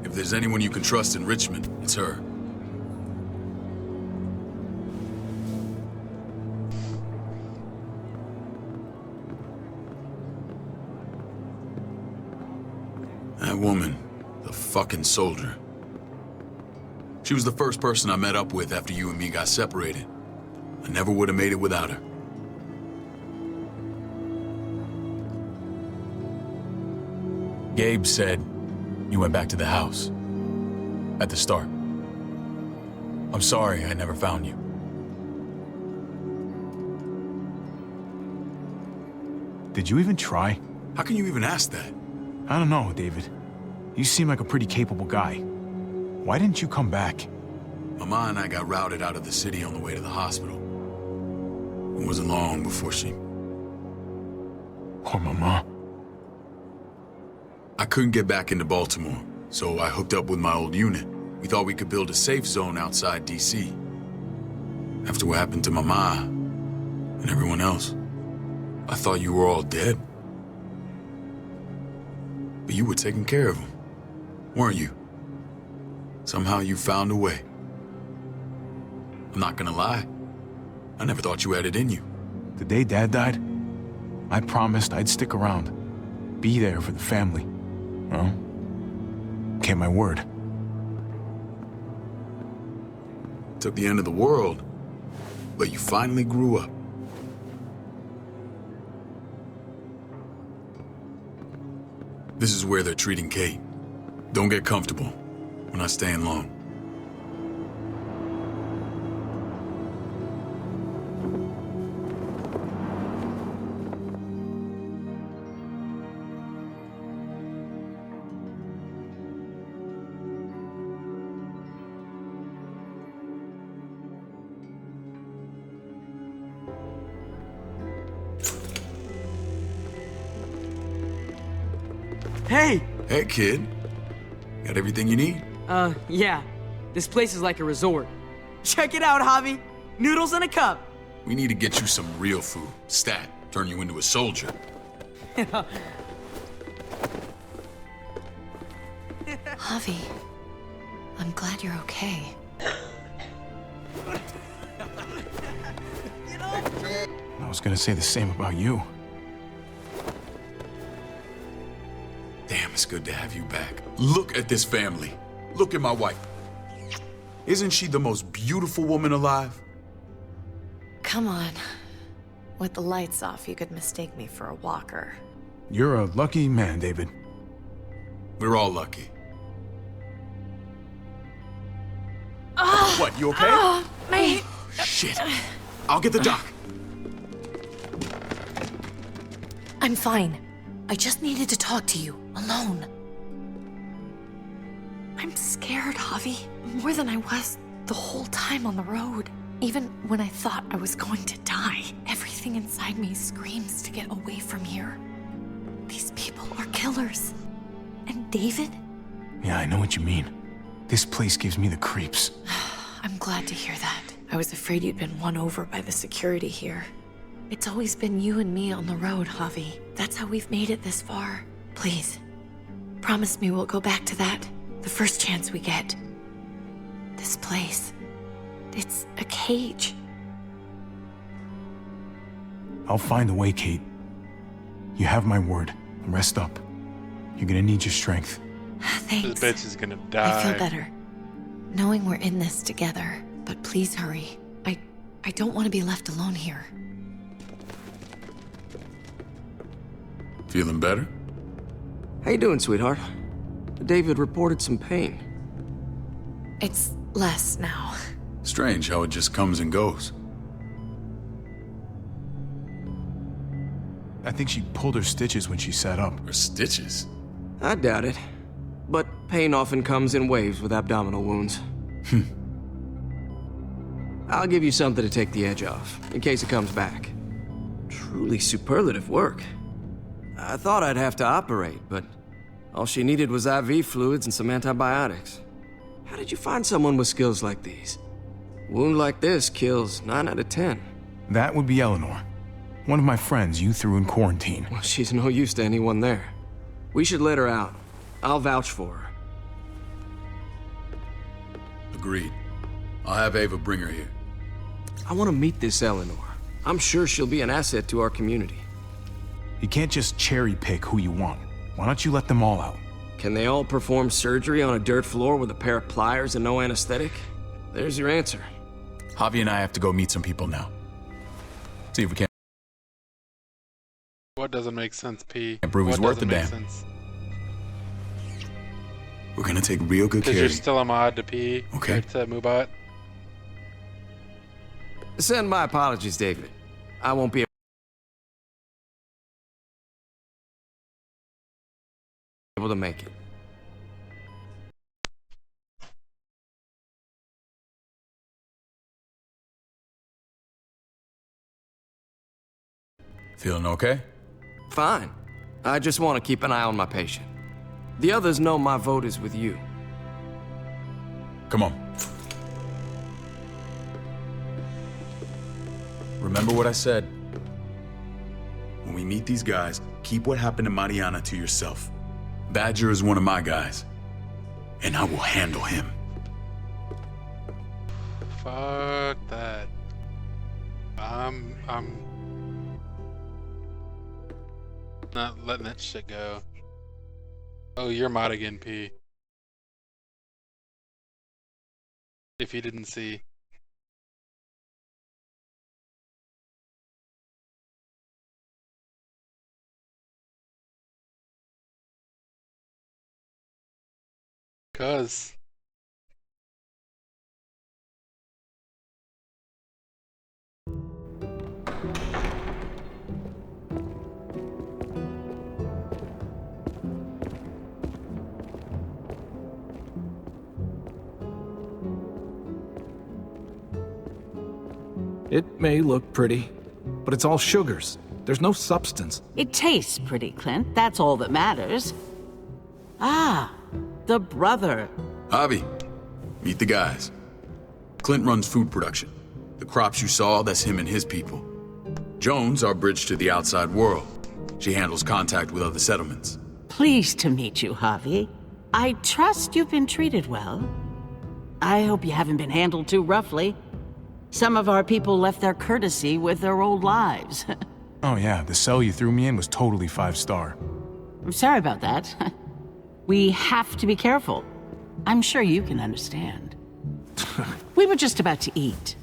If there's anyone you can trust in Richmond, it's her. That woman, the fucking soldier. She was the first person I met up with after you and me got separated. I never would have made it without her. Gabe said you went back to the house. At the start. I'm sorry I never found you. Did you even try? How can you even ask that? I don't know, David. You seem like a pretty capable guy. Why didn't you come back? Mama and I got routed out of the city on the way to the hospital. It wasn't long before she... Poor Mama. I couldn't get back into Baltimore, so I hooked up with my old unit. We thought we could build a safe zone outside D.C. After what happened to Mama and everyone else, I thought you were all dead. But you were taking care of them, weren't you? Somehow you found a way. I'm not gonna lie. I never thought you had it in you. The day Dad died, I promised I'd stick around. Be there for the family. Well, kept my word. Took the end of the world, but you finally grew up. This is where they're treating Kate. Don't get comfortable. We're not staying long. Hey! Hey, kid. Got everything you need? Yeah. This place is like a resort. Check it out, Javi. Noodles in a cup. We need to get you some real food. Stat. Turn you into a soldier. Javi, I'm glad you're okay. I was gonna say the same about you. Damn, it's good to have you back. Look at this family. Look at my wife. Isn't she the most beautiful woman alive? Come on. With the lights off, you could mistake me for a walker. You're a lucky man, David. We're all lucky. What, you okay? My... Shit. I'll get the doc. I'm fine. I just needed to talk to you, alone. I'm scared, Javi. More than I was the whole time on the road. Even when I thought I was going to die, everything inside me screams to get away from here. These people are killers. And David? Yeah, I know what you mean. This place gives me the creeps. I'm glad to hear that. I was afraid you'd been won over by the security here. It's always been you and me on the road, Javi. That's how we've made it this far. Please, promise me we'll go back to that the first chance we get. This place, it's a cage. I'll find a way, Kate. You have my word. Rest up. You're gonna need your strength. Thanks. This bitch is gonna die. I feel better. Knowing we're in this together, but please hurry. I don't want to be left alone here. Feeling better? How you doing, sweetheart? David reported some pain. It's less now. Strange how it just comes and goes. I think she pulled her stitches when she sat up. Or stitches. I doubt it. But pain often comes in waves with abdominal wounds. I'll give you something to take the edge off, in case it comes back. Truly superlative work. I thought I'd have to operate, but all she needed was IV fluids and some antibiotics. How did you find someone with skills like these? Wound like this kills 9 out of 10. That would be Eleanor. One of my friends you threw in quarantine. Well, she's no use to anyone there. We should let her out. I'll vouch for her. Agreed. I'll have Ava bring her here. I want to meet this Eleanor. I'm sure she'll be an asset to our community. You can't just cherry pick who you want. Why don't you let them all out? Can they all perform surgery on a dirt floor with a pair of pliers and no anesthetic? There's your answer. Javi and I have to go meet some people now. See if we can't What doesn't make sense, P? prove he's What worth a doesn't make damn. sense? We're gonna take real good Because care you're of you. still a mod to P. Okay. To Mubot. Send my apologies, David. I won't be able to make it. Feeling okay? Fine. I just want to keep an eye on my patient. The others know my vote is with you. Come on. Remember what I said. When we meet these guys, keep what happened to Mariana to yourself. Badger is one of my guys, and I will handle him. Fuck that. I'm not letting that shit go. Oh, you're mod again, P. If you didn't see. Cuz. It may look pretty, but it's all sugars. There's no substance. It tastes pretty, Clint. That's all that matters. Ah, the brother. Javi, meet the guys. Clint runs food production. The crops you saw, that's him and his people. Jones, our bridge to the outside world. She handles contact with other settlements. Pleased to meet you, Javi. I trust you've been treated well. I hope you haven't been handled too roughly. Some of our people left their courtesy with their old lives. Oh yeah, the cell you threw me in was totally 5-star. I'm sorry about that. We have to be careful. I'm sure you can understand. We were just about to eat.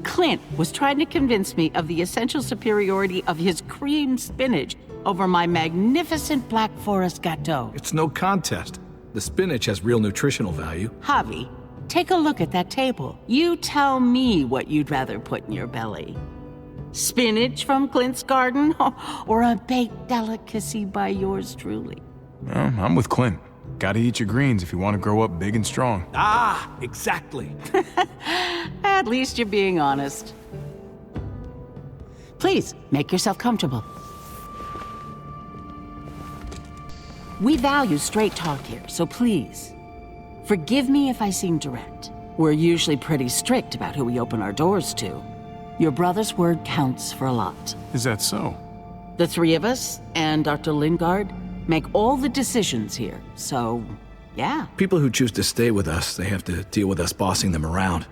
Clint was trying to convince me of the essential superiority of his cream spinach over my magnificent Black Forest gâteau. It's no contest. The spinach has real nutritional value. Javi, take a look at that table. You tell me what you'd rather put in your belly. Spinach from Clint's garden, or a baked delicacy by yours truly? Well, I'm with Clint. Gotta eat your greens if you want to grow up big and strong. Ah, exactly. At least you're being honest. Please, make yourself comfortable. We value straight talk here, so please, forgive me if I seem direct. We're usually pretty strict about who we open our doors to. Your brother's word counts for a lot. Is that so? The three of us and Dr. Lingard make all the decisions here, so yeah. People who choose to stay with us, they have to deal with us bossing them around.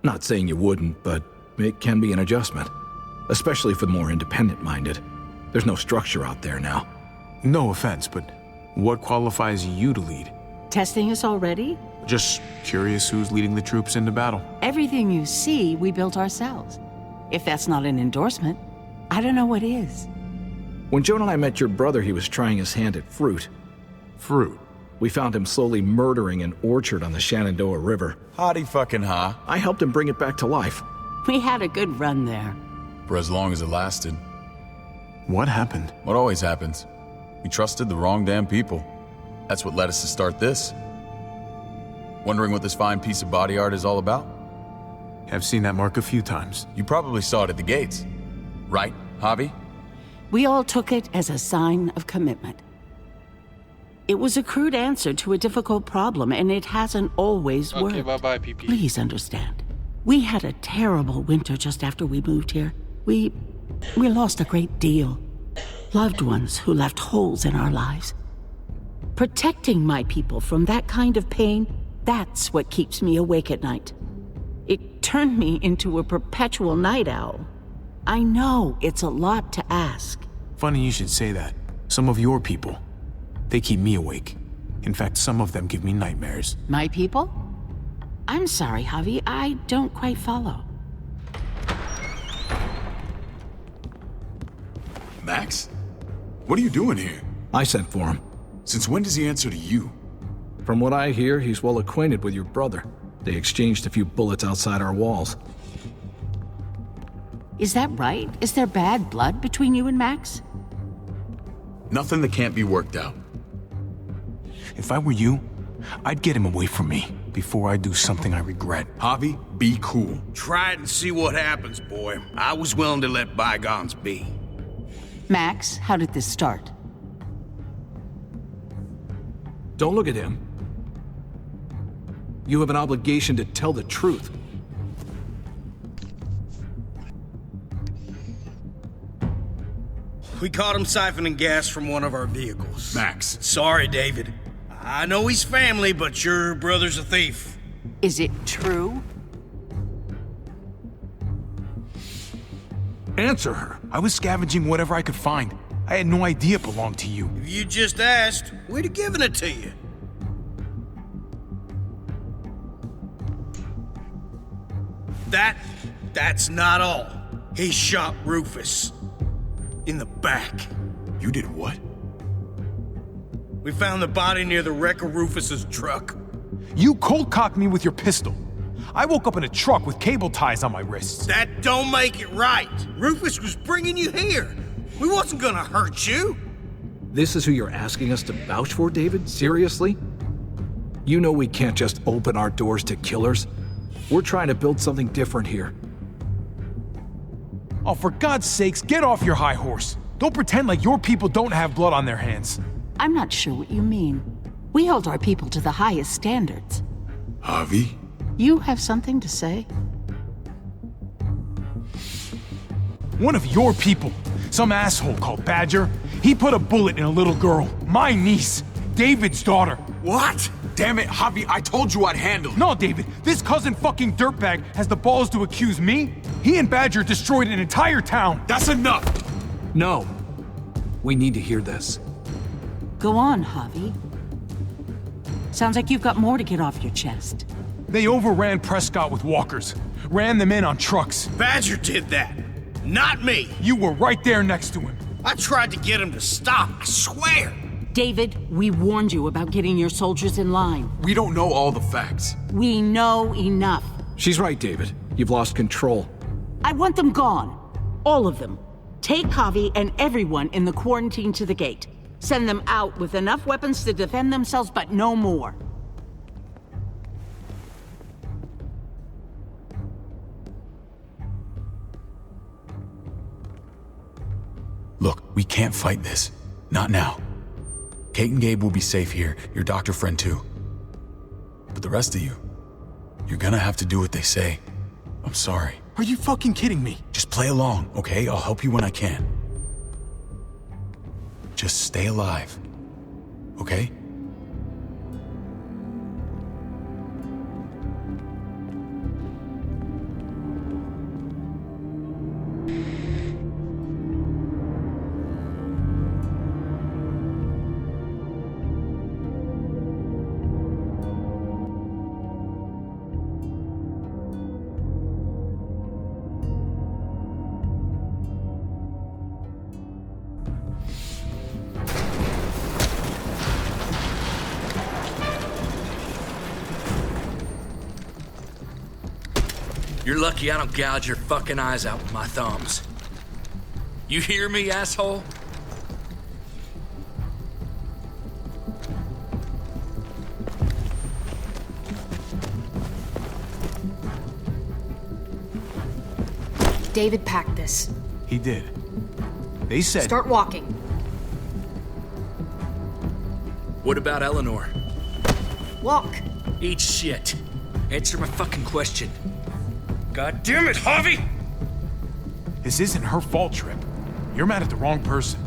Not saying you wouldn't, but it can be an adjustment. Especially for the more independent-minded. There's no structure out there now. No offense, but what qualifies you to lead? Testing us already? Just curious who's leading the troops into battle. Everything you see, we built ourselves. If that's not an endorsement, I don't know what is. When Joan and I met your brother, he was trying his hand at fruit. Fruit. We found him slowly murdering an orchard on the Shenandoah River. Hotty fucking ha. I helped him bring it back to life. We had a good run there. For as long as it lasted. What happened? What always happens. We trusted the wrong damn people. That's what led us to start this. Wondering what this fine piece of body art is all about? I've seen that mark a few times. You probably saw it at the gates. Right, Javi? We all took it as a sign of commitment. It was a crude answer to a difficult problem, and it hasn't always worked. Okay, bye-bye, PP. Please understand. We had a terrible winter just after we moved here. We lost a great deal. Loved ones who left holes in our lives. Protecting my people from that kind of pain, That's what keeps me awake at night. It turned me into a perpetual night owl. I know it's a lot to ask. Funny you should say that. Some of your people, they keep me awake. In fact, some of them give me nightmares. My people? I'm sorry, Javi, I don't quite follow. Max? What are you doing here? I sent for him. Since when does he answer to you? From what I hear, he's well acquainted with your brother. They exchanged a few bullets outside our walls. Is that right? Is there bad blood between you and Max? Nothing that can't be worked out. If I were you, I'd get him away from me before I do something I regret. Javi, be cool. Try it and see what happens, boy. I was willing to let bygones be. Max, how did this start? Don't look at him. You have an obligation to tell the truth. We caught him siphoning gas from one of our vehicles. Max. Sorry, David. I know he's family, but your brother's a thief. Is it true? Answer her. I was scavenging whatever I could find. I had no idea it belonged to you. If you just asked, we'd have given it to you. That's not all. He shot Rufus. In the back. You did what? We found the body near the wreck of Rufus's truck. You cold-cocked me with your pistol. I woke up in a truck with cable ties on my wrists. That don't make it right. Rufus was bringing you here. We wasn't gonna hurt you. This is who you're asking us to vouch for, David? Seriously? You know we can't just open our doors to killers. We're trying to build something different here. Oh, for God's sakes, get off your high horse. Don't pretend like your people don't have blood on their hands. I'm not sure what you mean. We hold our people to the highest standards. Javi? You have something to say? One of your people, some asshole called Badger, he put a bullet in a little girl, my niece, David's daughter. What? Damn it, Javi, I told you I'd handle it. No, David, this cousin fucking dirtbag has the balls to accuse me? He and Badger destroyed an entire town. That's enough! No. We need to hear this. Go on, Javi. Sounds like you've got more to get off your chest. They overran Prescott with walkers, ran them in on trucks. Badger did that, not me. You were right there next to him. I tried to get him to stop, I swear. David, we warned you about getting your soldiers in line. We don't know all the facts. We know enough. She's right, David. You've lost control. I want them gone. All of them. Take Javi and everyone in the quarantine to the gate. Send them out with enough weapons to defend themselves, but no more. Look, we can't fight this. Not now. Kate and Gabe will be safe here, your doctor friend too. But the rest of you, you're gonna have to do what they say. I'm sorry. Are you fucking kidding me? Just play along, okay? I'll help you when I can. Just stay alive, okay? You're lucky I don't gouge your fucking eyes out with my thumbs. You hear me, asshole? David packed this. He did. They said... Start walking. What about Eleanor? Walk. Eat shit. Answer my fucking question. God damn it, Javi! This isn't her fault, Trip. You're mad at the wrong person.